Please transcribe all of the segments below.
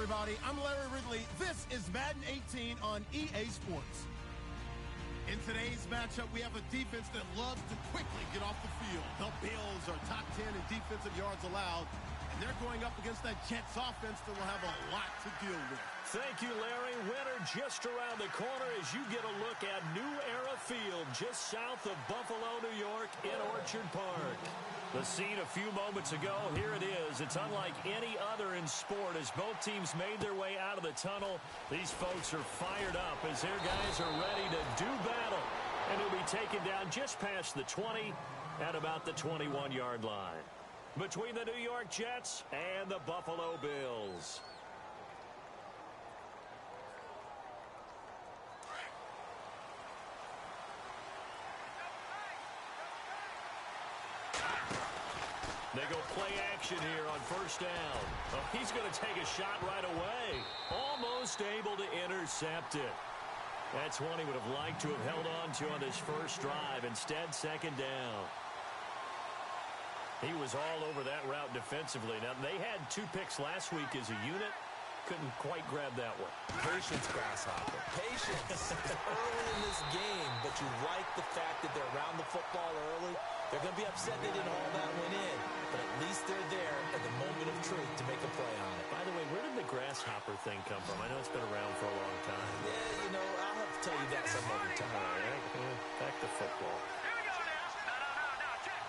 everybody. I'm Larry Ridley. This is Madden 18 on EA Sports. In today's matchup, we have a defense that loves to quickly get off the field. The Bills are top 10 in defensive yards allowed, and they're going up against that Jets offense that will have a lot to deal with. Thank you, Larry. Winter just around the corner as you get a look at New Era Field, just south of Buffalo, New York, in Orchard Park. The scene a few moments ago, here it is. It's unlike any other in sport as both teams made their way out of the tunnel. These folks are fired up as their guys are ready to do battle. And he'll be taken down just past the 20 at about the 21-yard line. Between the New York Jets and the Buffalo Bills. They go play action here on first down. Oh, he's going to take a shot right away. Almost able to intercept it. That's one he would have liked to have held on to on this first drive. Instead, second down. He was all over that route defensively. Now, they had 2 picks last week as a unit. Couldn't quite grab that one. Patience, Grasshopper. Patience. It's early in this game, but you like the fact that they're around the football early. They're going to be upset they didn't haul that one in, but at least they're there at the moment of truth to make a play on it. By the way, where did the grasshopper thing come from? I know it's been around for a long time. Yeah, you know, I'll have to tell you that some other time. All right, back to football. Here we go now. No, check.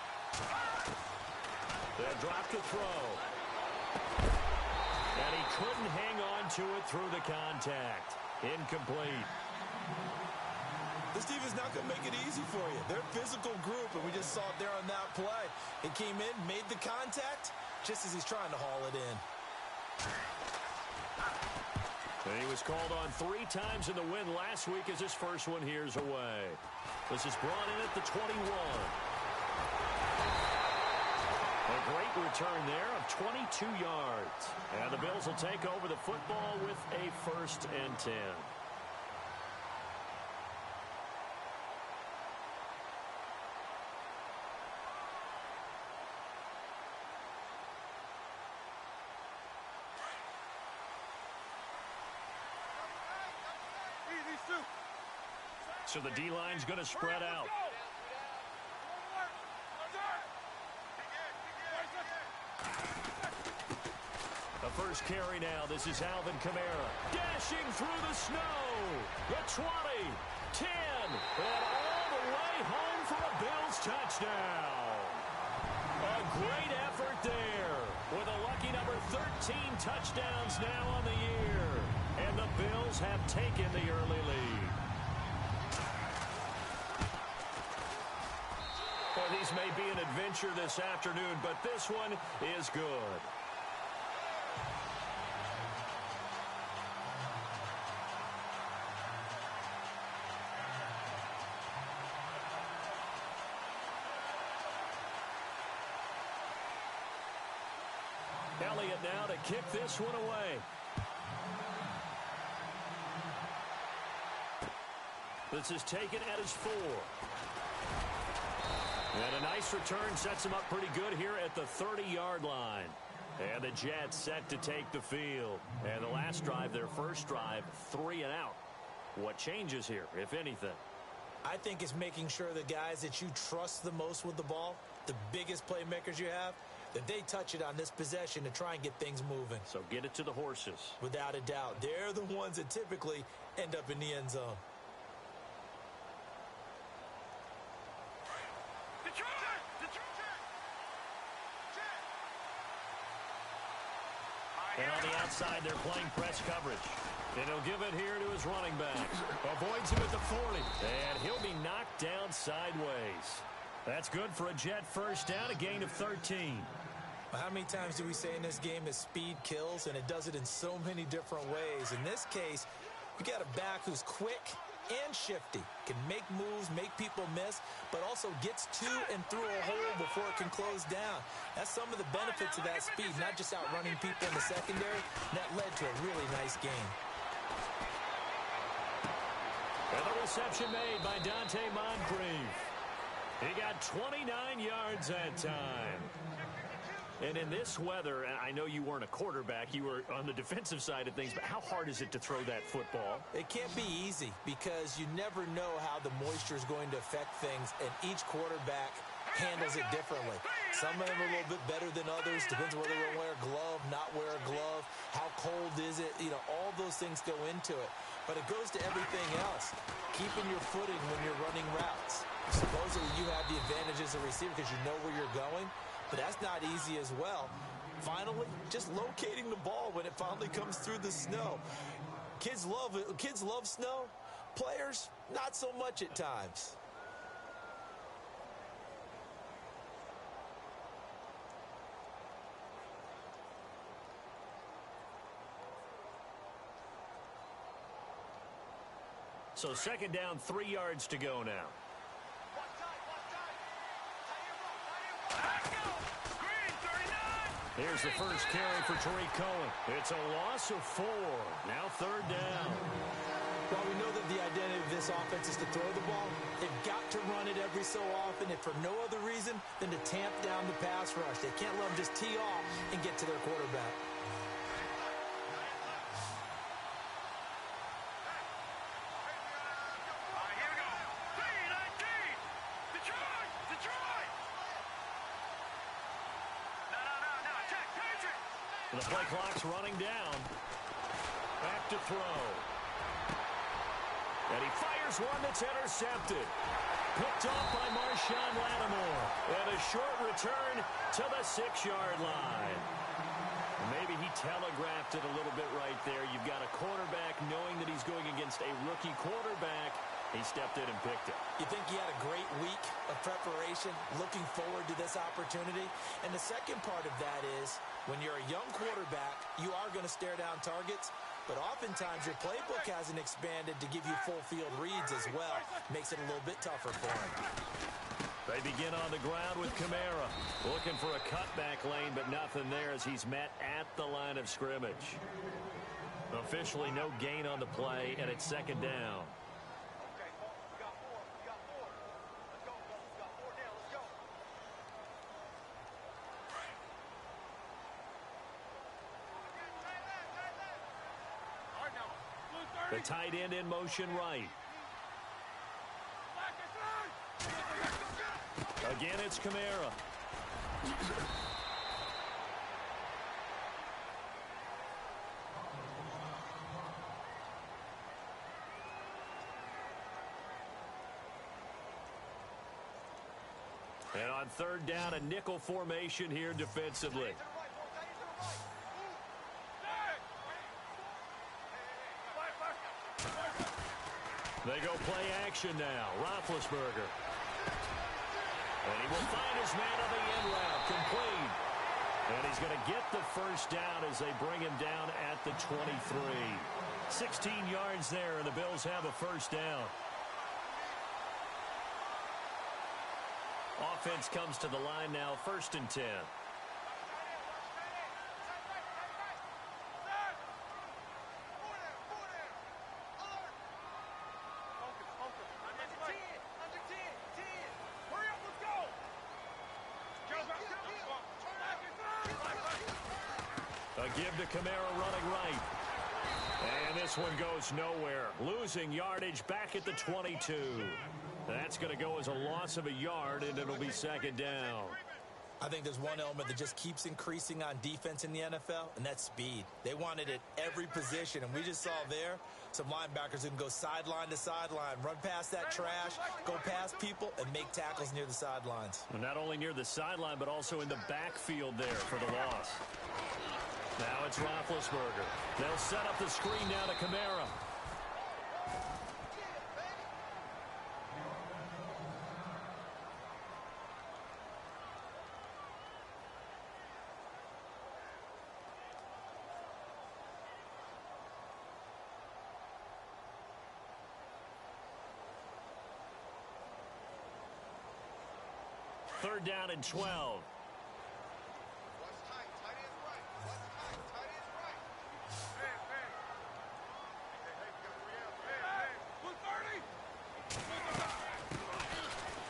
They'll drop the throw. And he couldn't hang on to it through the contact. Incomplete. This defense not going to make it easy for you. They're a physical group, and we just saw it there on that play. He came in, made the contact, just as he's trying to haul it in. And he was called on 3 times in the win last week as his first one here's away. This is brought in at the 21. A great return there of 22 yards. And the Bills will take over the football with a 1st and 10. So the D-line's going to spread out. The first carry now. This is Alvin Kamara. Dashing through the snow. The 20, 10, and all the way home for a Bills touchdown. A great effort there with a lucky number 13 touchdowns now on the year. And the Bills have taken the early lead. Well, these may be an adventure this afternoon, but this one is good. Elliott now to kick this one away. This is taken at his 4. And a nice return sets him up pretty good here at the 30-yard line. And the Jets set to take the field. And the last drive, their first drive, 3 and out. What changes here, if anything? I think it's making sure the guys that you trust the most with the ball, the biggest playmakers you have, that they touch it on this possession to try and get things moving. So get it to the horses. Without a doubt. They're the ones that typically end up in the end zone. And on the outside, they're playing press coverage. And he'll give it here to his running back. Avoids him at the 40. And he'll be knocked down sideways. That's good for a Jet first down, a gain of 13. How many times do we say in this game that speed kills, and it does it in so many different ways? In this case, we got a back who's quick and shifty, can make moves, make people miss, but also gets to and through a hole before it can close down. That's some of the benefits of that speed, not just outrunning people in the secondary. That led to a really nice game. And the reception made by Dante Moncrief. He got 29 yards that time. And in this weather, and I know you weren't a quarterback, you were on the defensive side of things, but how hard is it to throw that football? It can't be easy because you never know how the moisture is going to affect things, and each quarterback handles it differently. Some of them are a little bit better than others. Depends whether they're going to wear a glove, not wear a glove. How cold is it? You know, all those things go into it. But it goes to everything else. Keeping your footing when you're running routes. Supposedly you have the advantage as a receiver because you know where you're going, but that's not easy as well. Finally, just locating the ball when it finally comes through the snow. Kids love it. Kids love snow. Players, not so much at times. So second down, 3 yards to go now. Here's the first carry for Tariq Cohen. It's a loss of 4. Now third down. While we know that the identity of this offense is to throw the ball, they've got to run it every so often, and for no other reason than to tamp down the pass rush. They can't let them just tee off and get to their quarterback. The play clock's running down. Back to throw. And he fires one that's intercepted. Picked off by Marshawn Lattimore. And a short return to the 6-yard line. Maybe he telegraphed it a little bit right there. You've got a quarterback knowing that he's going against a rookie quarterback. He stepped in and picked it. You think he had a great week of preparation, looking forward to this opportunity? And the second part of that is, when you're a young quarterback, you are going to stare down targets, but oftentimes your playbook hasn't expanded to give you full field reads as well. Makes it a little bit tougher for him. They begin on the ground with Kamara. Looking for a cutback lane, but nothing there as he's met at the line of scrimmage. Officially no gain on the play, and it's second down. The tight end in motion right. Again, it's Kamara. And on third down, a nickel formation here defensively. They go play action now. Roethlisberger. And he will find his man on the end route. Complete. And he's going to get the first down as they bring him down at the 23. 16 yards there, and the Bills have a first down. Offense comes to the line now, 1st and 10. A give to Kamara running right. And this one goes nowhere. Losing yardage back at the 22. That's going to go as a loss of a yard, and it'll be second down. I think there's one element that just keeps increasing on defense in the NFL, and that's speed. They want it at every position, and we just saw there some linebackers who can go sideline to sideline, run past that trash, go past people, and make tackles near the sidelines. Well, not only near the sideline, but also in the backfield there for the loss. Now it's Roethlisberger. They'll set up the screen now to Kamara. Third down and 12.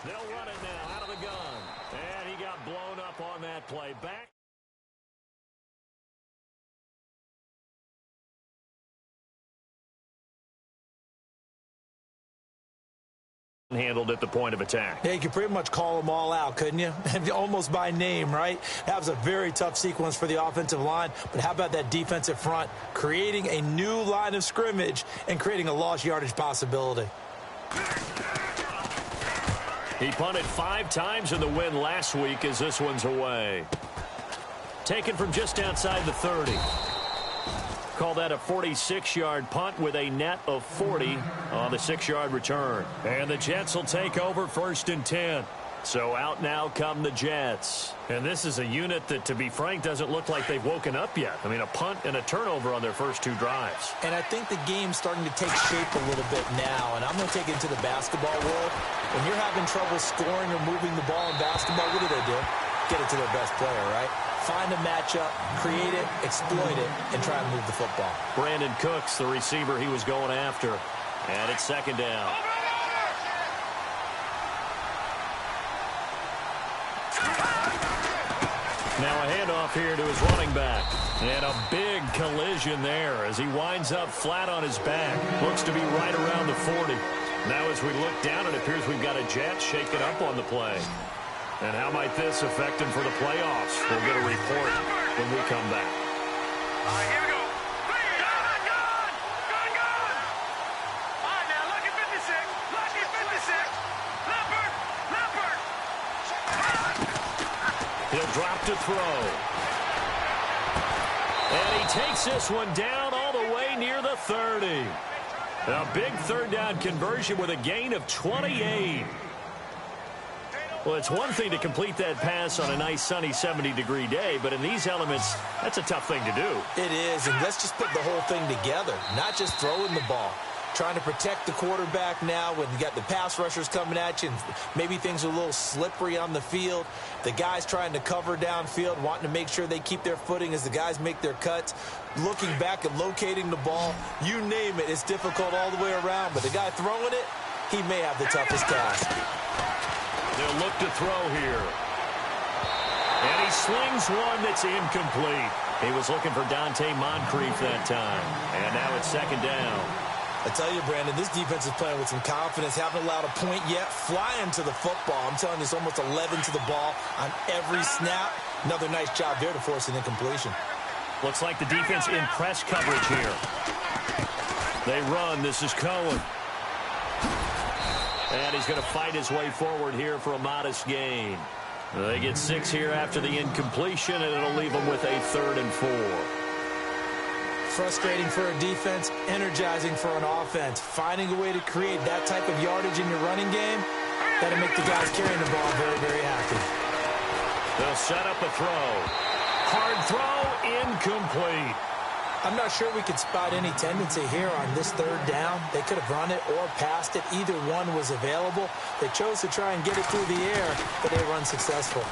They'll run it now out of the gun. And he got blown up on that play. Back. handled at the point of attack. Yeah, you could pretty much call them all out, couldn't you? Almost by name, right? That was a very tough sequence for the offensive line, but how about that defensive front creating a new line of scrimmage and creating a lost yardage possibility? He punted 5 times in the win last week as this one's away. Taken from just outside the 30. Call that a 46-yard punt with a net of 40 on the 6-yard return. And the Jets will take over 1st and 10. So out now come the Jets. And this is a unit that, to be frank, doesn't look like they've woken up yet. I mean, a punt and a turnover on their first 2 drives. And I think the game's starting to take shape a little bit now. And I'm going to take it into the basketball world. When you're having trouble scoring or moving the ball in basketball, what do? Get it to their best player, right? Find a matchup, create it, exploit it, and try and move the football. Brandon Cooks, the receiver he was going after. And it's 2nd down. Now a handoff here to his running back. And a big collision there as he winds up flat on his back. Looks to be right around the 40. Now as we look down, it appears we've got a Jet shaking up on the play. And how might this affect him for the playoffs? We'll get a report when we come back. Here we go. Gone. All right, now, lucky 56. Lucky 56. Leopard. He'll drop to throw. And he takes this one down all the way near the 30. A big 3rd down conversion with a gain of 28. Well, it's one thing to complete that pass on a nice sunny 70-degree day, but in these elements, that's a tough thing to do. It is, and let's just put the whole thing together, not just throwing the ball. Trying to protect the quarterback now when you got the pass rushers coming at you, and maybe things are a little slippery on the field. The guys trying to cover downfield, wanting to make sure they keep their footing as the guys make their cuts. Looking back and locating the ball, you name it, it's difficult all the way around, but the guy throwing it, he may have the toughest task. They'll look to throw here. And he slings one that's incomplete. He was looking for Dante Moncrief that time. And now it's 2nd down. I tell you, Brandon, this defense is playing with some confidence. Haven't allowed a point yet. Flying to the football. I'm telling you, it's almost 11 to the ball on every snap. Another nice job there to force an incompletion. Looks like the defense in press coverage here. They run. This is Cohen. And he's going to fight his way forward here for a modest gain. They get 6 here after the incompletion, and it'll leave them with a 3rd and 4. Frustrating for a defense, energizing for an offense. Finding a way to create that type of yardage in your running game, that'll make the guys carrying the ball very, very happy. They'll set up a throw. Hard throw, incomplete. I'm not sure we could spot any tendency here on this 3rd down. They could have run it or passed it. Either one was available. They chose to try and get it through the air, but they were unsuccessful.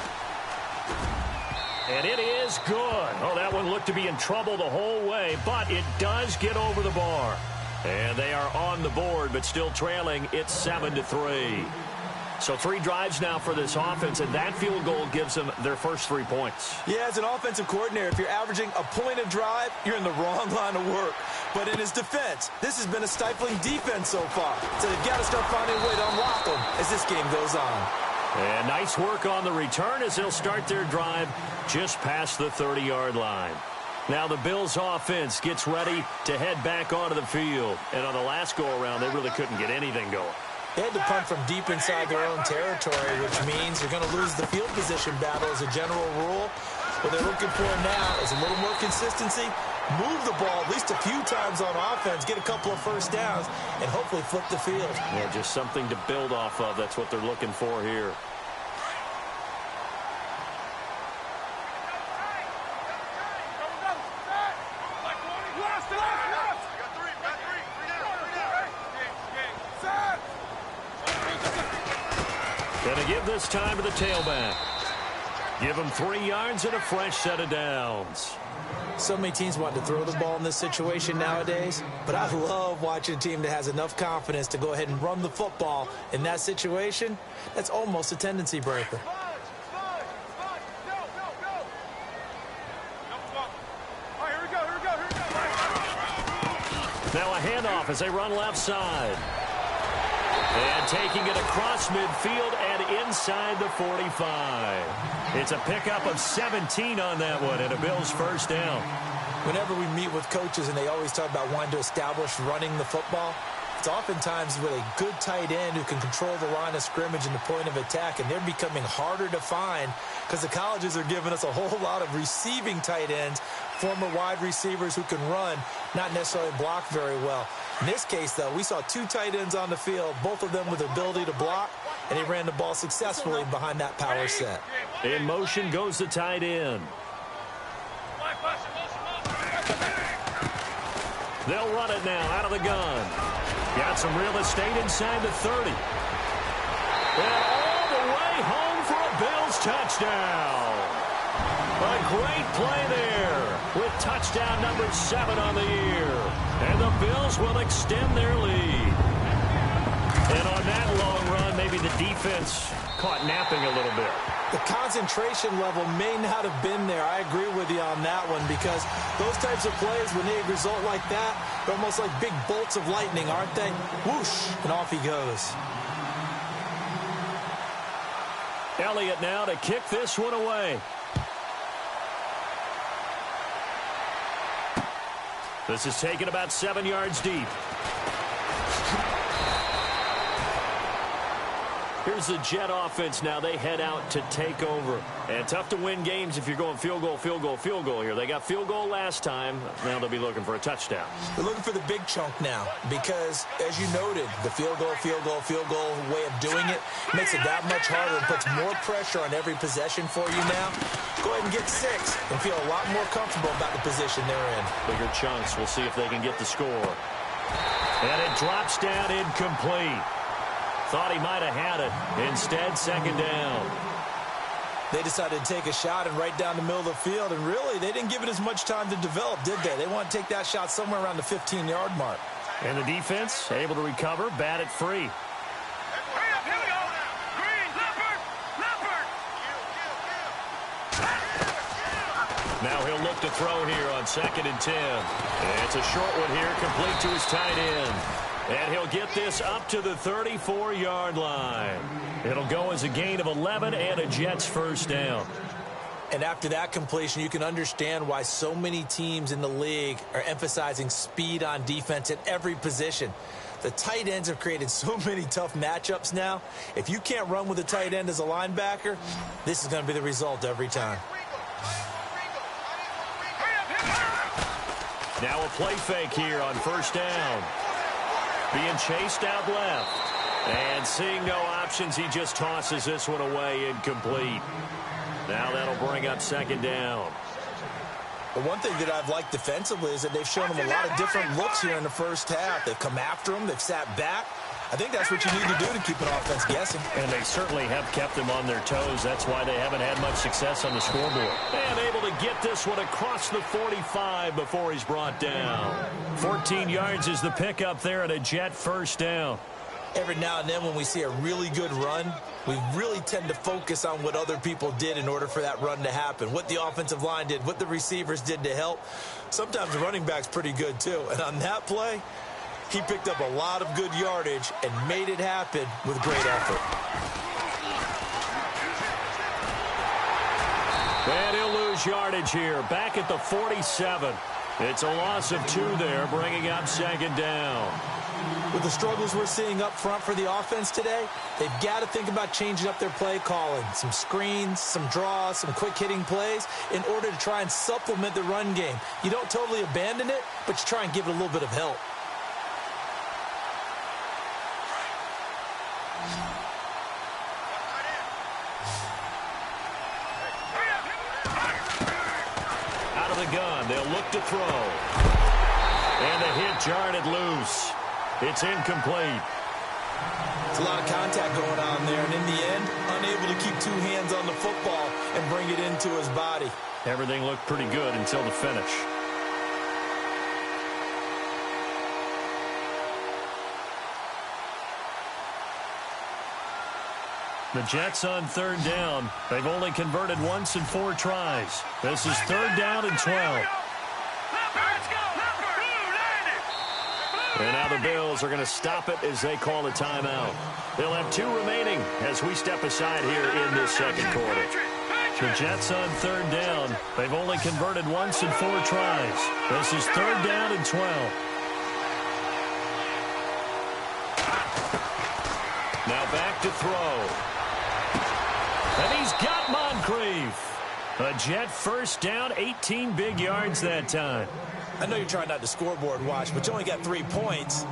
And it is good. Oh, that one looked to be in trouble the whole way, but it does get over the bar. And they are on the board, but still trailing. It's 7-3. So 3 drives now for this offense, and that field goal gives them their first 3 points. Yeah, as an offensive coordinator, if you're averaging a point a drive, you're in the wrong line of work. But in his defense, this has been a stifling defense so far. So they've got to start finding a way to unlock them as this game goes on. And nice work on the return as they'll start their drive just past the 30-yard line. Now the Bills offense gets ready to head back onto the field. And on the last go-around, they really couldn't get anything going. They had to punt from deep inside their own territory, which means you're going to lose the field position battle as a general rule. What they're looking for now is a little more consistency, move the ball at least a few times on offense, get a couple of first downs, and hopefully flip the field. Yeah, just something to build off of. That's what they're looking for here. Gonna give this time to the tailback. Give him 3 yards and a fresh set of downs. So many teams want to throw the ball in this situation nowadays, but I love watching a team that has enough confidence to go ahead and run the football. In that situation, that's almost a tendency breaker. Now a handoff as they run left side. And taking it across midfield and inside the 45. It's a pickup of 17 on that one and a Bills first down. Whenever we meet with coaches and they always talk about wanting to establish running the football, it's oftentimes with a good tight end who can control the line of scrimmage and the point of attack, and they're becoming harder to find because the colleges are giving us a whole lot of receiving tight ends, former wide receivers who can run, not necessarily block very well. In this case, though, we saw two tight ends on the field, both of them with the ability to block, and he ran the ball successfully behind that power set. In motion goes the tight end. They'll run it now out of the gun. Got some real estate inside the 30. And all the way home for a Bills touchdown. A great play there with touchdown number 7 on the year. And the Bills will extend their lead. And on that long run, maybe the defense caught napping a little bit. The concentration level may not have been there. I agree with you on that one because those types of plays, when they result like that, they're almost like big bolts of lightning, aren't they? Whoosh, and off he goes. Elliott now to kick this one away. This is taken about 7 yards deep. Here's the Jet offense now. They head out to take over. And tough to win games if you're going field goal, field goal, field goal here. They got field goal last time. Now they'll be looking for a touchdown. They're looking for the big chunk now because, as you noted, the field goal way of doing it makes it that much harder and puts more pressure on every possession for you now. Go ahead and get 6 and feel a lot more comfortable about the position they're in. Bigger chunks. We'll see if they can get the score. And it drops down incomplete. Thought he might have had it. Instead, second down. They decided to take a shot and right down the middle of the field, and really, they didn't give it as much time to develop, did they? They want to take that shot somewhere around the 15-yard mark. And the defense able to recover, bat it free. Hurry up, here we go. Green, Leopard. Now he'll look to throw here on 2nd and 10. And it's a short one here, complete to his tight end. And he'll get this up to the 34-yard line. It'll go as a gain of 11 and a Jets first down. And after that completion, you can understand why so many teams in the league are emphasizing speed on defense at every position. The tight ends have created so many tough matchups now. If you can't run with a tight end as a linebacker, this is going to be the result every time. Now a play fake here on first down. Being chased out left. And seeing no options, he just tosses this one away, incomplete. Now that'll bring up second down. The one thing that I've liked defensively is that they've shown them a lot of different looks here in the first half. They've come after them. They've sat back. I think that's what you need to do to keep an offense guessing. And they certainly have kept them on their toes. That's why they haven't had much success on the scoreboard. And able to get this one across the 45 before he's brought down. 14 yards is the pickup there and a Jet first down. Every now and then when we see a really good run, we really tend to focus on what other people did in order for that run to happen. What the offensive line did, what the receivers did to help. Sometimes the running back's pretty good too. And on that play, he picked up a lot of good yardage and made it happen with great effort. And he'll lose yardage here. Back at the 47. It's a loss of 2 there, bringing up second down. With the struggles we're seeing up front for the offense today, they've got to think about changing up their play calling. Some screens, some draws, some quick-hitting plays in order to try and supplement the run game. You don't totally abandon it, but you try and give it a little bit of help. Out of the gun, they'll look to throw. And the hit jarred it loose. It's incomplete. It's a lot of contact going on there, and in the end, unable to keep 2 hands on the football and bring it into his body. Everything looked pretty good until the finish. The Jets on third down. They've only converted once in 4 tries. This is third down and 12. And now the Bills are going to stop it as they call a timeout. They'll have 2 remaining as we step aside here in this second quarter. The Jets on 3rd down. They've only converted once in 4 tries. This is 3rd down and 12. Now back to throw. And he's got Moncrief. A Jet first down, 18 big yards that time. I know you're trying not to scoreboard watch, but you only got 3 points.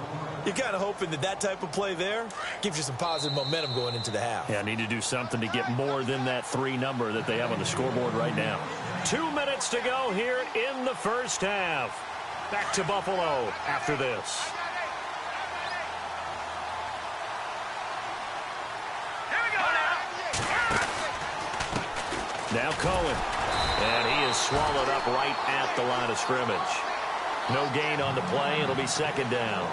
You're kind of hoping that type of play there gives you some positive momentum going into the half. Yeah, need to do something to get more than that 3 number that they have on the scoreboard right now. 2 minutes to go here in the first half. Back to Buffalo after this. Now Cohen. And he is swallowed up right at the line of scrimmage. No gain on the play. It'll be 2nd down.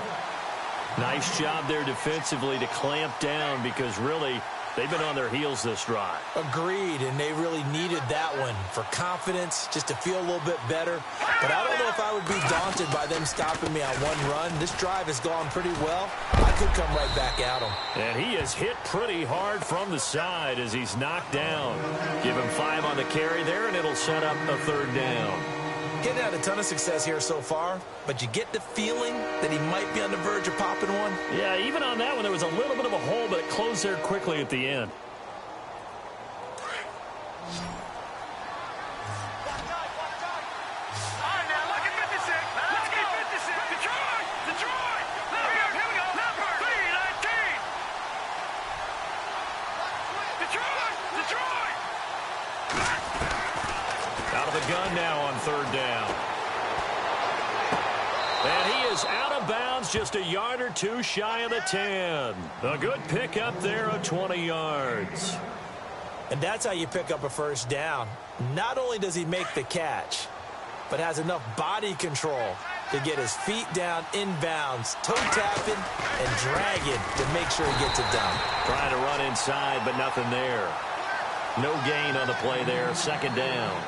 Nice job there defensively to clamp down because really they've been on their heels this drive. Agreed, and they really needed that one for confidence, just to feel a little bit better. But I don't know if I would be daunted by them stopping me on 1 run. This drive has gone pretty well. I could come right back at him. And he is hit pretty hard from the side as he's knocked down. Give him 5 on the carry there, and it'll set up a 3rd down. Getting had a ton of success here so far, but you get the feeling that he might be on the verge of popping one. Yeah, even on that one, there was a little bit of a hole, but it closed there quickly at the end. Out of the gun now on 3rd down. And he is out of bounds, just a yard or 2 shy of the 10. A good pickup there of 20 yards. And that's how you pick up a first down. Not only does he make the catch, but has enough body control to get his feet down inbounds, toe tapping and dragging to make sure he gets it done. Trying to run inside, but nothing there. No gain on the play there, 2nd down.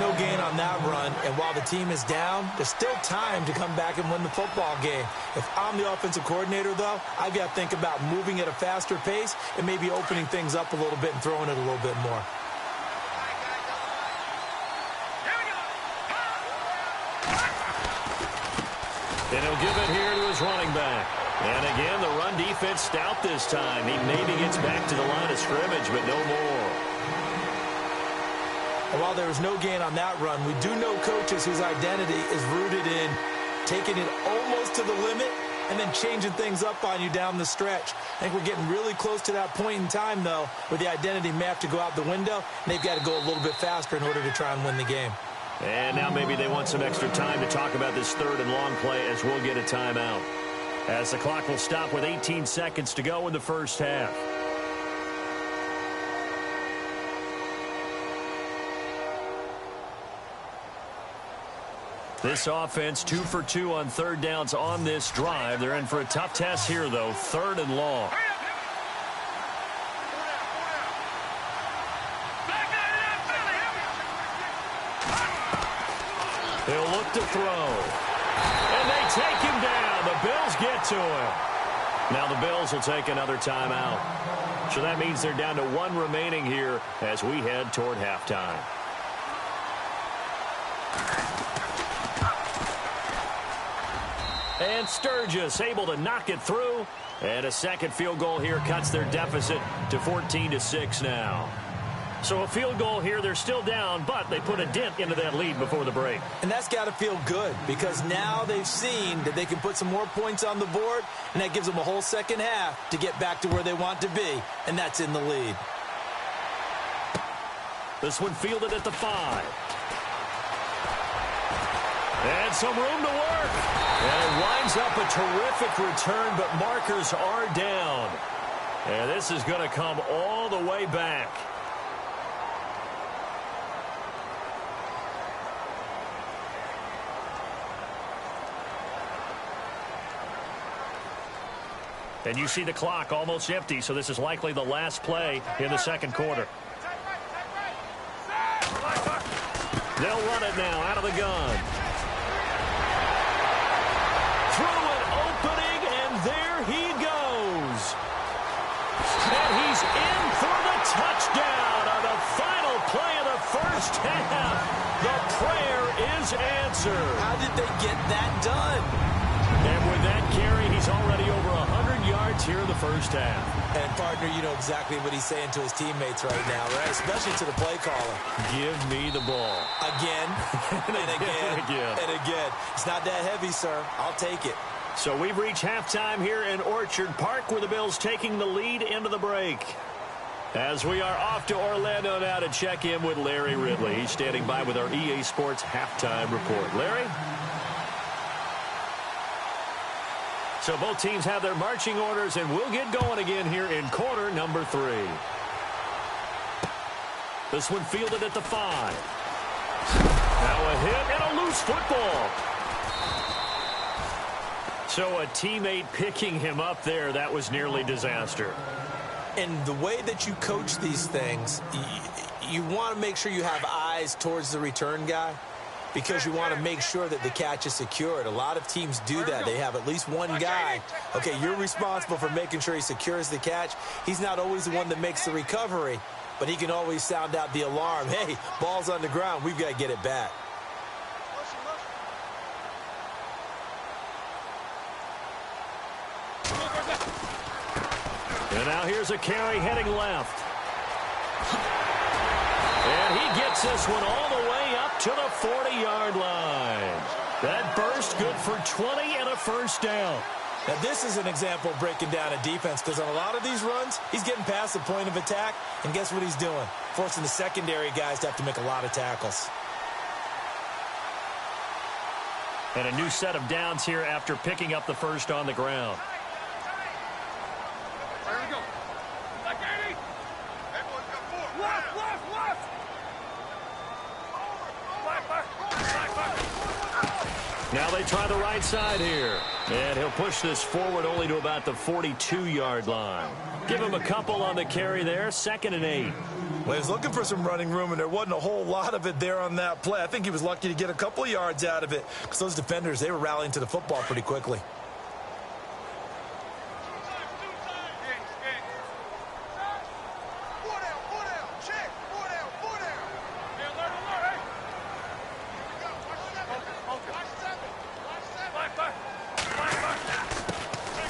No gain on that run, and while the team is down, there's still time to come back and win the football game. If I'm the offensive coordinator, though, I've got to think about moving at a faster pace and maybe opening things up a little bit and throwing it a little bit more. And he'll give it here to his running back. And again, the run defense stout this time. He maybe gets back to the line of scrimmage, but no more. And while there was no gain on that run, we do know coaches whose identity is rooted in taking it almost to the limit and then changing things up on you down the stretch. I think we're getting really close to that point in time, though, where the identity may have to go out the window, and they've got to go a little bit faster in order to try and win the game. And now maybe they want some extra time to talk about this 3rd and long play as we'll get a timeout. As the clock will stop with 18 seconds to go in the first half. This offense 2 for 2 on 3rd downs on this drive. They're in for a tough test here, though. 3rd and long. He'll look to throw. And they take him down. The Bills get to him. Now the Bills will take another timeout. So that means they're down to 1 remaining here as we head toward halftime. And Sturgis able to knock it through. And a second field goal here cuts their deficit to 14-6 now. So a field goal here, they're still down, but they put a dent into that lead before the break. And that's got to feel good because now they've seen that they can put some more points on the board, and that gives them a whole second half to get back to where they want to be, and that's in the lead. This one fielded at the 5. And some room to work. And it winds up a terrific return, but markers are down. And this is going to come all the way back. And you see the clock almost empty, so this is likely the last play in the second quarter. They'll run it now out of the gun. Through there he goes. And he's in for the touchdown on the final play of the first half. The prayer is answered. How did they get that done? And with that carry, he's already over 100 yards here in the first half. And, partner, you know exactly what he's saying to his teammates right now, right? Especially to the play caller. Give me the ball. Again, and again, and again. It's not that heavy, sir. I'll take it. So we've reached halftime here in Orchard Park, where the Bills taking the lead into the break. As we are off to Orlando now to check in with Larry Ridley. He's standing by with our EA Sports halftime report. Larry? So both teams have their marching orders, and we'll get going again here in quarter number 3. This one fielded at the 5. Now a hit and a loose football. So a teammate picking him up there, that was nearly disaster. And the way that you coach these things, you want to make sure you have eyes towards the return guy, because you want to make sure that the catch is secured. A lot of teams do that. They have at least one guy. Okay, you're responsible for making sure he secures the catch. He's not always the one that makes the recovery, but he can always sound out the alarm. Hey, ball's on the ground. We've got to get it back. And now here's a carry heading left. And he gets this one all the way up to the 40-yard line. That burst good for 20 and a first down. Now, this is an example of breaking down a defense, because on a lot of these runs, he's getting past the point of attack, and guess what he's doing? Forcing the secondary guys to have to make a lot of tackles. And a new set of downs here after picking up the first on the ground. There we go. Like 80. Everyone's got 4. Left. Now they try the right side here. And he'll push this forward only to about the 42-yard line. Give him a couple on the carry there. 2nd and 8. Well, he was looking for some running room, and there wasn't a whole lot of it there on that play. I think he was lucky to get a couple of yards out of it, because those defenders, they were rallying to the football pretty quickly.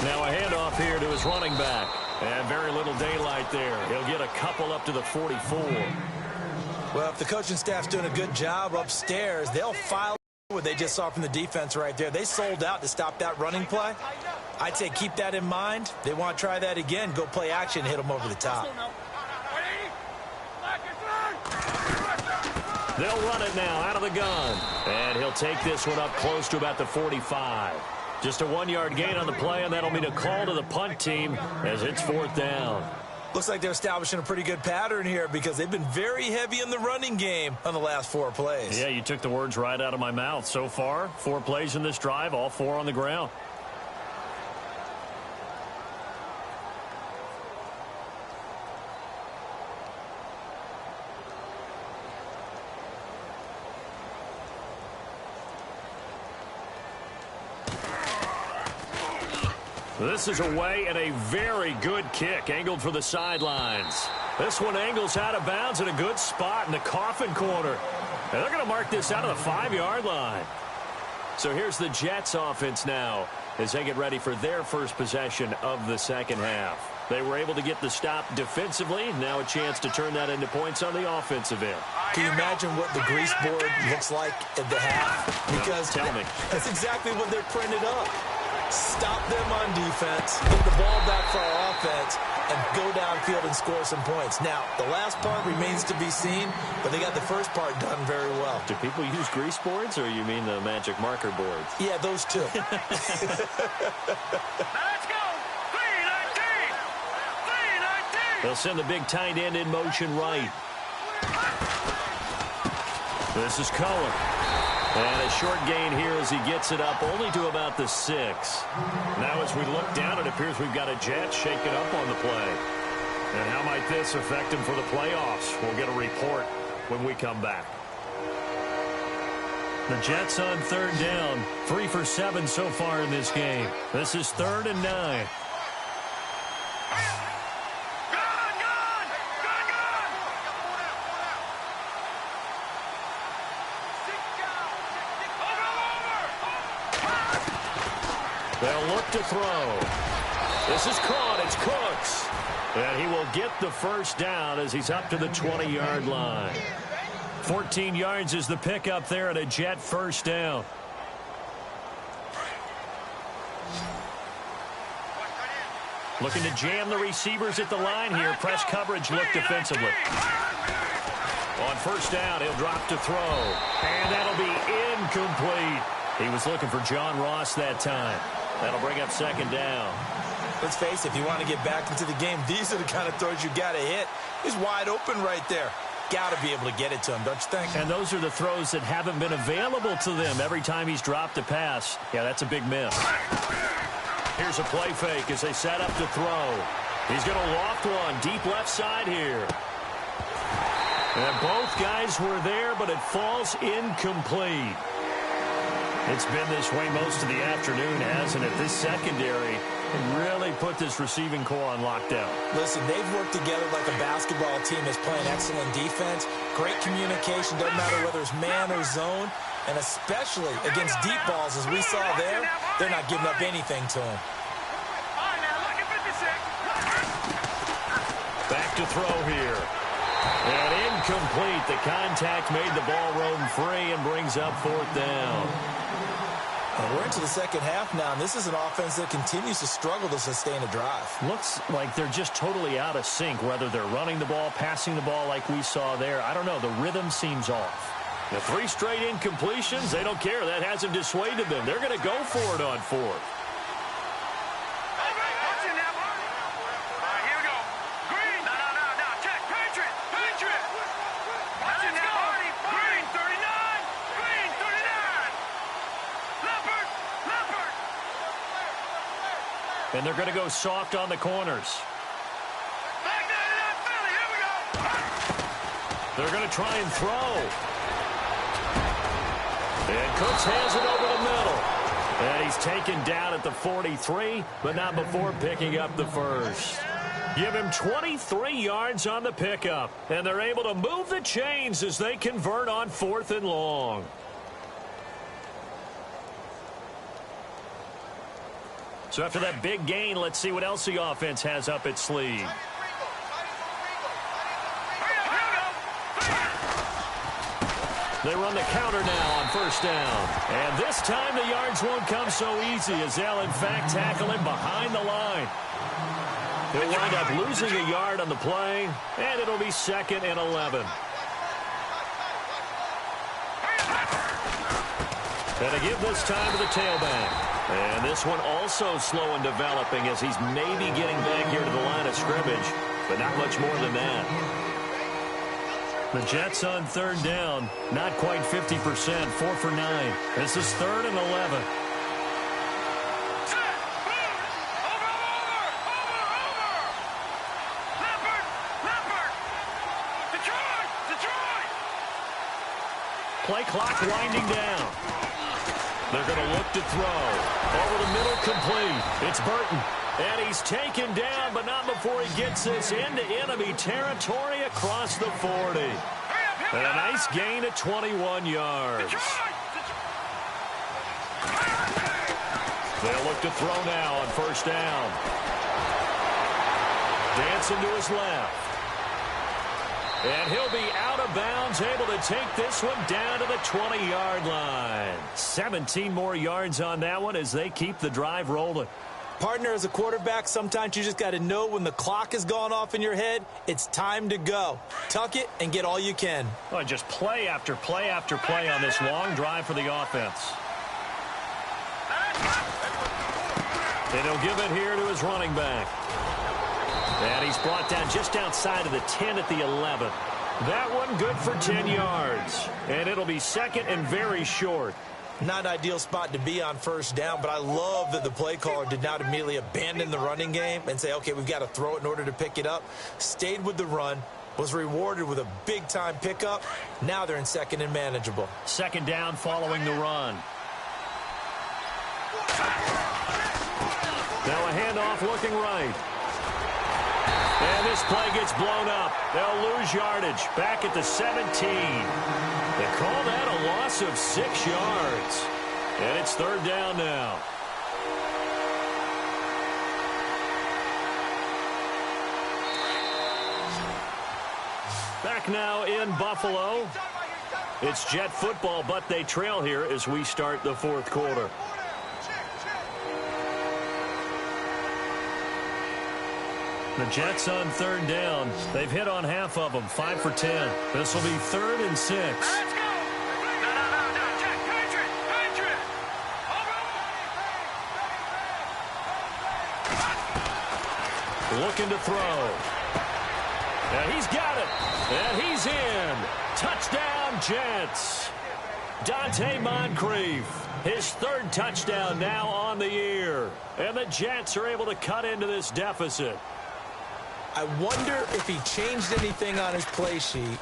Now a handoff here to his running back. And very little daylight there. He'll get a couple up to the 44. Well, if the coaching staff's doing a good job upstairs, they'll file what they just saw from the defense right there. They sold out to stop that running play. I'd say keep that in mind. They want to try that again. Go play action, hit them over the top. They'll run it now out of the gun. And he'll take this one up close to about the 45. Just a 1-yard gain on the play, and that'll mean a call to the punt team as it's 4th down. Looks like they're establishing a pretty good pattern here, because they've been very heavy in the running game on the last 4 plays. Yeah, you took the words right out of my mouth. So far, 4 plays in this drive, all 4 on the ground. This is away, and a very good kick angled for the sidelines. This one angles out of bounds in a good spot in the coffin corner. And they're going to mark this out of the 5-yard line. So here's the Jets offense now as they get ready for their first possession of the second half. They were able to get the stop defensively. Now a chance to turn that into points on the offensive end. Can you imagine what the grease board looks like at the half? Because tell me. That's exactly what they're printed up. Stop them on defense, get the ball back for our offense, and go downfield and score some points. Now, the last part remains to be seen, but they got the first part done very well. Do people use grease boards, or you mean the magic marker boards? Yeah, those two. Let's go! 3-19! They'll send the big tight end in motion right. This is Cohen. And a short gain here as he gets it up only to about the 6. Now as we look down, it appears we've got a Jet shaken up on the play. And how might this affect him for the playoffs? We'll get a report when we come back. The Jets on third down. 3 for 7 so far in this game. This is 3rd and 9. They'll look to throw. This is caught. It's Cooks. And he will get the first down as he's up to the 20-yard line. 14 yards is the pickup there at a Jet first down. Looking to jam the receivers at the line here. Press coverage look defensively. On first down, he'll drop to throw. And that'll be incomplete. He was looking for John Ross that time. That'll bring up second down. Let's face it, if you want to get back into the game, these are the kind of throws you got to hit. He's wide open right there. Got to be able to get it to him, don't you think? And those are the throws that haven't been available to them every time he's dropped a pass. Yeah, that's a big miss. Here's a play fake as they set up to throw. He's going to loft one deep left side here. And both guys were there, but it falls incomplete. It's been this way most of the afternoon, hasn't it? This secondary really put this receiving core on lockdown. Listen, they've worked together like a basketball team that's playing excellent defense. Great communication, doesn't matter whether it's man or zone. And especially against deep balls, as we saw there, they're not giving up anything to him. Back to throw here. And incomplete. The contact made the ball roam free and brings up 4th down. We're into the second half now, and this is an offense that continues to struggle to sustain a drive. Looks like they're just totally out of sync, whether they're running the ball, passing the ball like we saw there. I don't know. The rhythm seems off. The 3 straight incompletions, they don't care. That hasn't dissuaded them. They're going to go for it on 4th. And they're going to go soft on the corners. They're going to try and throw. And Cooks has it over the middle. And he's taken down at the 43, but not before picking up the first. Give him 23 yards on the pickup. And they're able to move the chains as they convert on 4th and long. So after that big gain, let's see what else the offense has up its sleeve. They run the counter now on first down. And this time the yards won't come so easy as they'll, in fact, tackle him behind the line. He'll wind up losing a yard on the play, and it'll be 2nd and 11. And a give this time to the tailback. And this one also slow in developing as he's maybe getting back here to the line of scrimmage, but not much more than that. The Jets on third down, not quite 50%, 4 for 9. This is 3rd and 11. Play clock winding down. They're going to look to throw. Over the middle, complete. It's Burton. And he's taken down, but not before he gets this into enemy territory across the 40. And a nice gain at 21 yards. They'll look to throw now on first down. Dancing to his left. And he'll be out of bounds, able to take this one down to the 20-yard line. 17 more yards on that one as they keep the drive rolling. Partner, as a quarterback, sometimes you just got to know when the clock has gone off in your head, it's time to go. Tuck it and get all you can. Well, just play after play after play on this long drive for the offense. And he'll give it here to his running back. And he's brought down just outside of the 10 at the 11. That one good for 10 yards. And it'll be 2nd and very short. Not an ideal spot to be on first down, but I love that the play caller did not immediately abandon the running game and say, okay, we've got to throw it in order to pick it up. Stayed with the run, was rewarded with a big-time pickup. Now they're in second and manageable. Second down following the run. Now a handoff looking right. And this play gets blown up. They'll lose yardage back at the 17. They call that a loss of 6 yards. And it's third down now. Back now in Buffalo. It's Jet football, but they trail here as we start the fourth quarter. The Jets on third down. They've hit on half of them, 5 for 10. This will be 3rd and 6. Let's go. No, Jack, country. Looking to throw. And he's got it. And he's in. Touchdown, Jets. Dante Moncrief. His 3rd touchdown now on the year. And the Jets are able to cut into this deficit. I wonder if he changed anything on his play sheet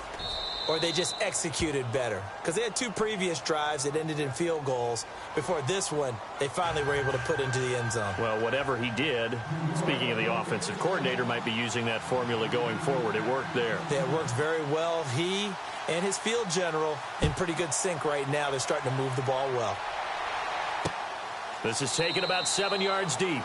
or they just executed better. Because they had 2 previous drives that ended in field goals. Before this one, they finally were able to put into the end zone. Well, whatever he did, speaking of the offensive coordinator, might be using that formula going forward. It worked there. Yeah, it worked very well. He and his field general in pretty good sync right now. They're starting to move the ball well. This is taken about 7 yards deep.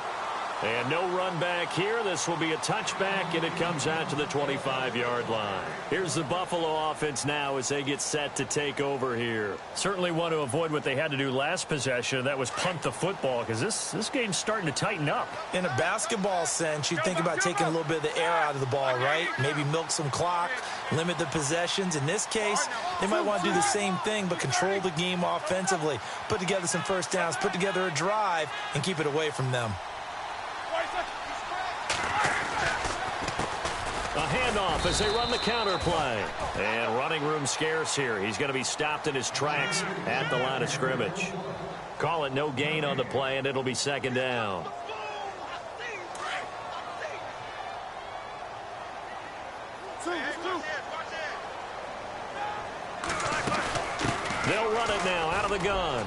And no run back here. This will be a touchback, and it comes out to the 25-yard line. Here's the Buffalo offense now as they get set to take over here. Certainly want to avoid what they had to do last possession. That was punt the football, because this game's starting to tighten up. In a basketball sense, you'd think about taking a little bit of the air out of the ball, right? Maybe milk some clock, limit the possessions. In this case, they might want to do the same thing, but control the game offensively. Put together some first downs, put together a drive, and keep it away from them. A handoff as they run the counter play. And running room scarce here. He's going to be stopped in his tracks at the line of scrimmage. Call it no gain on the play, and it'll be second down. They'll run it now out of the gun.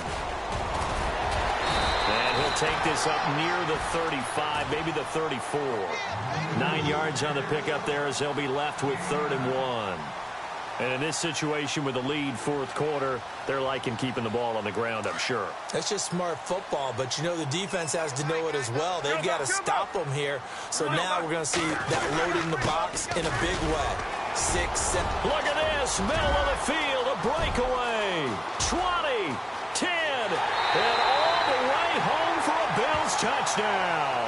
And he'll take this up near the 35, maybe the 34. 9 yards on the pickup there as they'll be left with 3rd and 1. And in this situation with the lead fourth quarter, they're liking keeping the ball on the ground, I'm sure. That's just smart football, but you know the defense has to know it as well. They've got to stop them here. So now we're going to see that load in the box in a big way. 6, 7. Look at this, middle of the field, a breakaway. 20, 10, and all the way home for a Bills touchdown.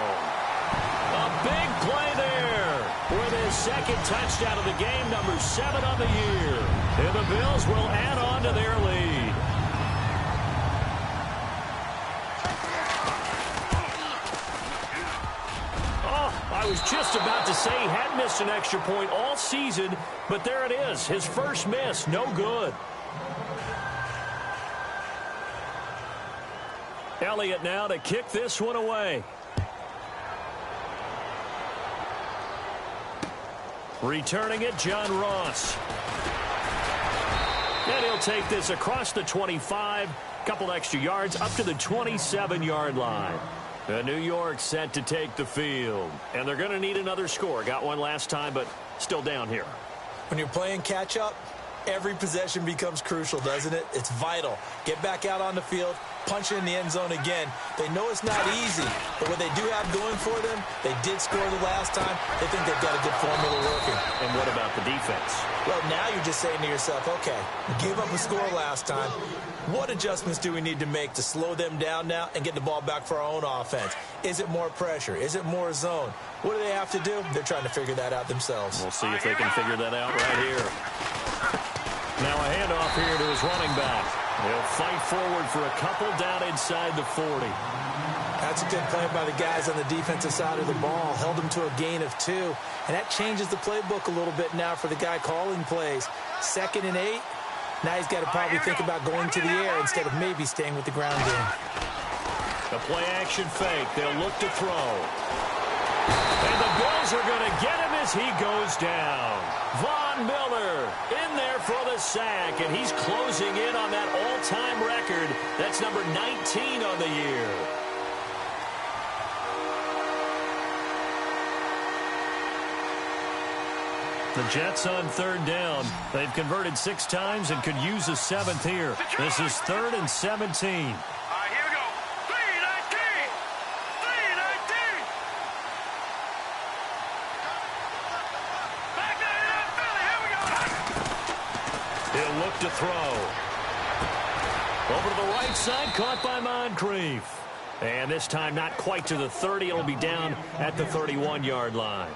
A big play there with his 2nd touchdown of the game, number 7 on the year. And the Bills will add on to their lead. Oh, I was just about to say he hadn't missed an extra point all season, but there it is. His first miss, no good. Elliott now to kick this one away. Returning it, John Ross. And he'll take this across the 25, couple extra yards, up to the 27-yard line. New York set to take the field. And they're going to need another score. Got one last time, but still down here. When you're playing catch-up, every possession becomes crucial, doesn't it? It's vital. Get back out on the field, punch it in the end zone again. They know it's not easy, but what they do have going for them, they did score the last time. They think they've got a good formula working. And what about the defense? Well, now you're just saying to yourself, okay, we gave up a score last time. What adjustments do we need to make to slow them down now and get the ball back for our own offense? Is it more pressure? Is it more zone? What do they have to do? They're trying to figure that out themselves. We'll see if they can figure that out right here. Now a handoff here to his running back. He'll fight forward for a couple down inside the 40. That's a good play by the guys on the defensive side of the ball. Held them to a gain of 2. And that changes the playbook a little bit now for the guy calling plays. 2nd and 8. Now he's got to probably think about going to the air instead of maybe staying with the ground game. The play action fake. They'll look to throw. And the Bills are going to get him as as he goes down. Von Miller in there for the sack, and he's closing in on that all-time record. That's number 19 on the year. The Jets on third down. They've converted 6 times and could use a 7th here. This is 3rd and 17. Here we go. 3-19. 3-19. Back there, Philly. Here we go. He'll look to throw. Over to the right side, caught by Moncrief. And this time not quite to the 30. It'll be down at the 31-yard line.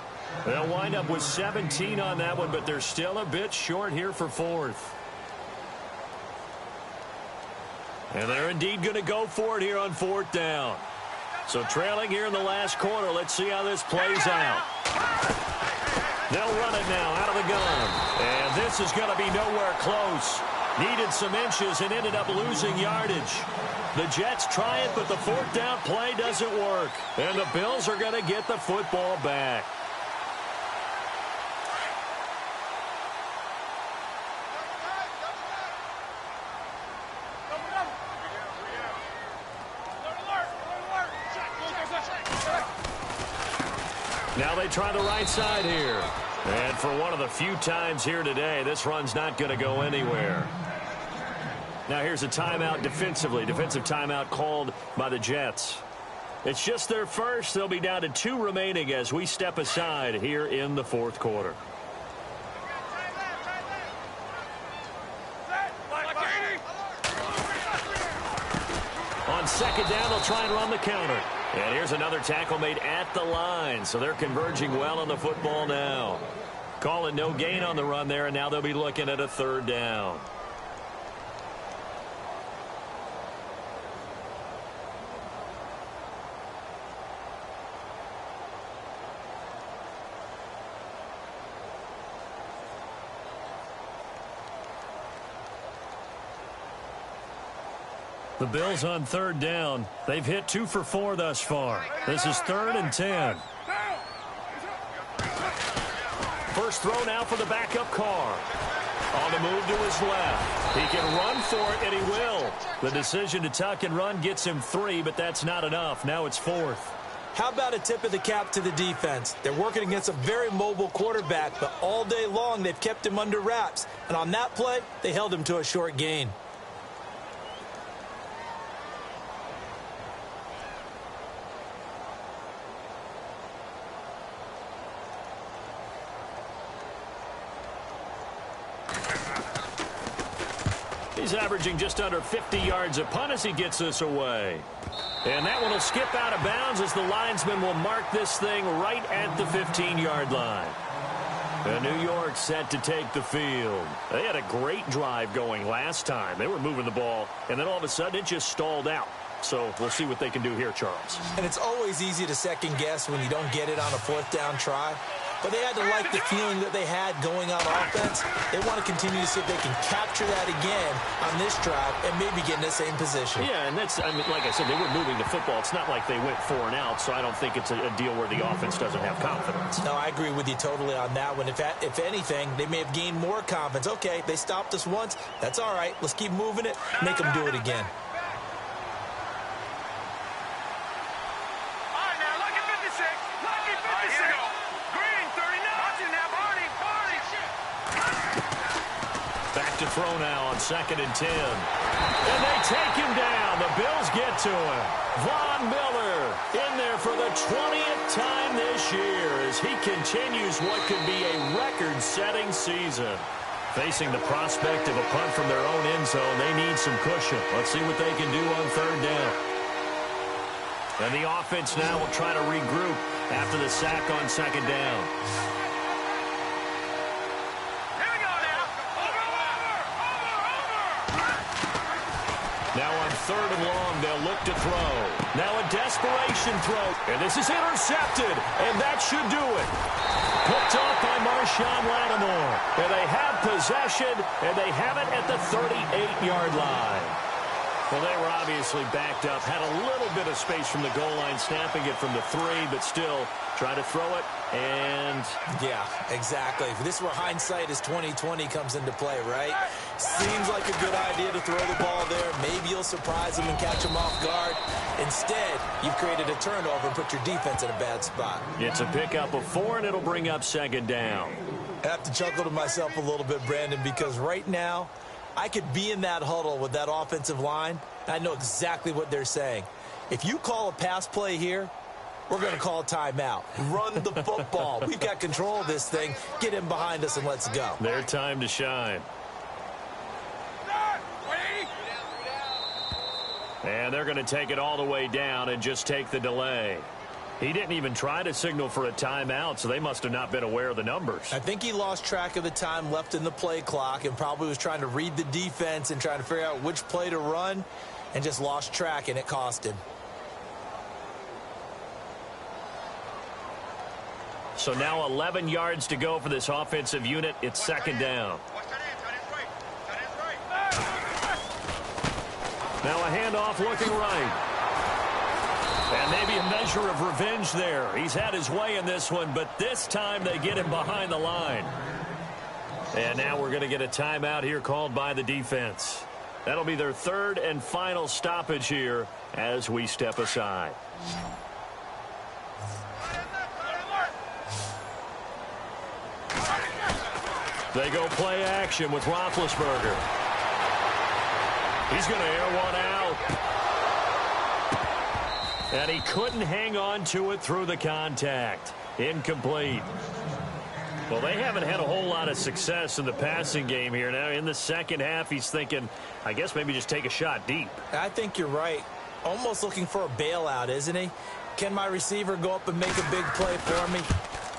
They'll wind up with 17 on that one, but they're still a bit short here for 4th. And they're indeed going to go for it here on 4th down. So trailing here in the last quarter. Let's see how this plays out. They'll run it now out of the gun. And this is going to be nowhere close. Needed some inches and ended up losing yardage. The Jets try it, but the 4th down play doesn't work. And the Bills are going to get the football back. Now they try the right side here. And for one of the few times here today, this run's not going to go anywhere. Now here's a timeout defensively. Defensive timeout called by the Jets. It's just their first. They'll be down to 2 remaining as we step aside here in the 4th quarter. On 2nd down, they'll try and run the counter. And here's another tackle made at the line. So they're converging well on the football now. Calling no gain on the run there, and now they'll be looking at a 3rd down. The Bills on 3rd down. They've hit 2 for 4 thus far. This is 3rd and 10. First throw now for the backup Carr. On the move to his left. He can run for it, and he will. The decision to tuck and run gets him 3, but that's not enough. Now it's 4th. How about a tip of the cap to the defense? They're working against a very mobile quarterback, but all day long they've kept him under wraps. And on that play, they held him to a short gain. He's averaging just under 50 yards a punt as he gets this away. And that one will skip out of bounds as the linesman will mark this thing right at the 15-yard line. And New York set to take the field. They had a great drive going last time. They were moving the ball, and then all of a sudden it just stalled out. So we'll see what they can do here, Charles. And it's always easy to second guess when you don't get it on a 4th down try. But they had to like the feeling that they had going on offense. They want to continue to see if they can capture that again on this drive and maybe get in the same position. Yeah, and that's, I mean, like I said, they were moving the football. It's not like they went 4 and out, so I don't think it's a deal where the offense doesn't have confidence. No, I agree with you totally on that one. If anything, they may have gained more confidence. Okay, they stopped us once. That's all right. Let's keep moving it. Make them do it again. To throw now on 2nd and 10. And they take him down. The Bills get to him. Von Miller in there for the 20th time this year as he continues what could be a record-setting season. Facing the prospect of a punt from their own end zone, they need some cushion. Let's see what they can do on 3rd down. And the offense now will try to regroup after the sack on 2nd down. Now on 3rd and long, they'll look to throw. Now a desperation throw. And this is intercepted. And that should do it. Picked off by Marshawn Lattimore. And they have possession, and they have it at the 38-yard line. Well, they were obviously backed up, had a little bit of space from the goal line, snapping it from the 3, but still try to throw it, and... Yeah, exactly. This is where hindsight is 20/20 comes into play, right? Seems like a good idea to throw the ball there. Maybe you'll surprise them and catch them off guard. Instead, you've created a turnover and put your defense in a bad spot. It's a pickup of 4, and it'll bring up 2nd down. I have to chuckle to myself a little bit, Brandon, because right now, I could be in that huddle with that offensive line. I know exactly what they're saying. If you call a pass play here, we're going to call a timeout. Run the football. We've got control of this thing. Get him behind us and let's go. Their time to shine. And they're going to take it all the way down and just take the delay. He didn't even try to signal for a timeout, so they must have not been aware of the numbers. I think he lost track of the time left in the play clock and probably was trying to read the defense and trying to figure out which play to run and just lost track, and it cost him. So now 11 yards to go for this offensive unit. It's 2nd down. Now a handoff looking right. And maybe a measure of revenge there. He's had his way in this one, but this time they get him behind the line. And now we're going to get a timeout here called by the defense. That'll be their 3rd and final stoppage here as we step aside. They go play action with Roethlisberger. He's going to air one out. And he couldn't hang on to it through the contact. Incomplete. Well, they haven't had a whole lot of success in the passing game here. Now, in the second half, he's thinking, I guess maybe just take a shot deep. I think you're right. Almost looking for a bailout, isn't he? Can my receiver go up and make a big play for me?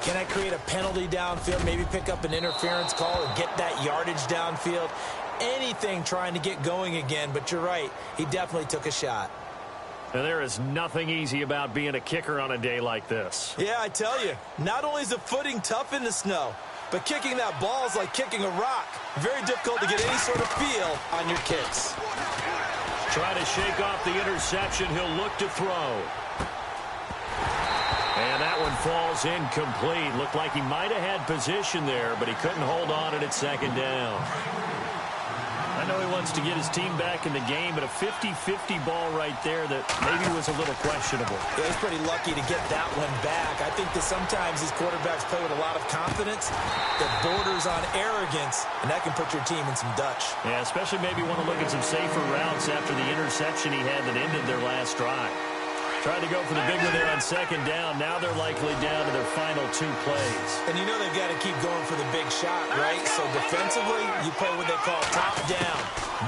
Can I create a penalty downfield, maybe pick up an interference call and get that yardage downfield? Anything trying to get going again, but you're right. He definitely took a shot. And there is nothing easy about being a kicker on a day like this. Yeah, I tell you, not only is the footing tough in the snow, but kicking that ball is like kicking a rock. Very difficult to get any sort of feel on your kicks. Try to shake off the interception. He'll look to throw. And that one falls incomplete. Looked like he might have had position there, but he couldn't hold on it at 2nd down. I know he wants to get his team back in the game, but a 50-50 ball right there that maybe was a little questionable. Yeah, he's pretty lucky to get that one back. I think that sometimes these quarterbacks play with a lot of confidence that borders on arrogance, and that can put your team in some Dutch. Yeah, especially maybe want to look at some safer routes after the interception he had that ended their last drive. Tried to go for the big one there on 2nd down. Now they're likely down to their final 2 plays. And you know they've got to keep going for the big shot, right? So defensively, you play what they call top down.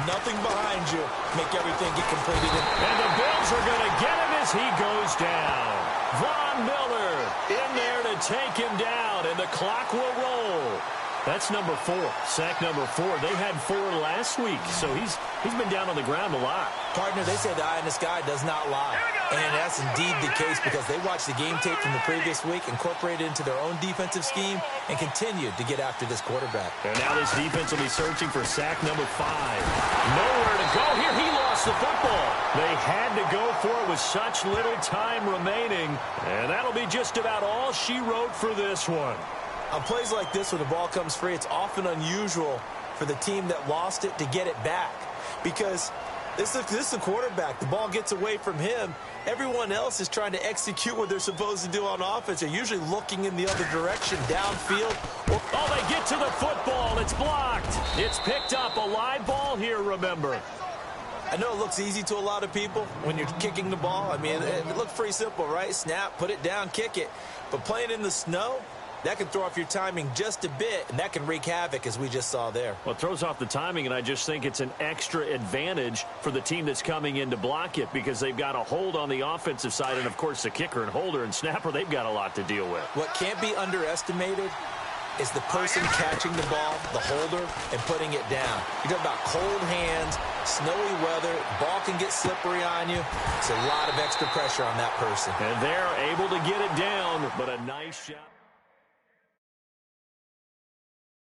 Nothing behind you. Make everything get completed. And the Bills are going to get him as he goes down. Von Miller in there to take him down, and the clock will roll. That's number 4, sack number 4. They had 4 last week, so he's been down on the ground a lot. Partner, they say the eye in the sky does not lie. And that's indeed the case because they watched the game tape from the previous week, incorporated it into their own defensive scheme, and continued to get after this quarterback. And now this defense will be searching for sack number 5. Nowhere to go here. He lost the football. They had to go for it with such little time remaining. And that'll be just about all she wrote for this one. On plays like this where the ball comes free, it's often unusual for the team that lost it to get it back. Because this is a quarterback. The ball gets away from him. Everyone else is trying to execute what they're supposed to do on offense. They're usually looking in the other direction, downfield. Oh, they get to the football. It's blocked. It's picked up. A live ball here, remember. I know it looks easy to a lot of people when you're kicking the ball. I mean, it looks pretty simple, right? Snap, put it down, kick it. But playing in the snow, that can throw off your timing just a bit, and that can wreak havoc, as we just saw there. Well, it throws off the timing, and I just think it's an extra advantage for the team that's coming in to block it because they've got a hold on the offensive side, and, of course, the kicker and holder and snapper, they've got a lot to deal with. What can't be underestimated is the person catching the ball, the holder, and putting it down. You're talking about cold hands, snowy weather, ball can get slippery on you. It's a lot of extra pressure on that person. And they're able to get it down, but a nice shot.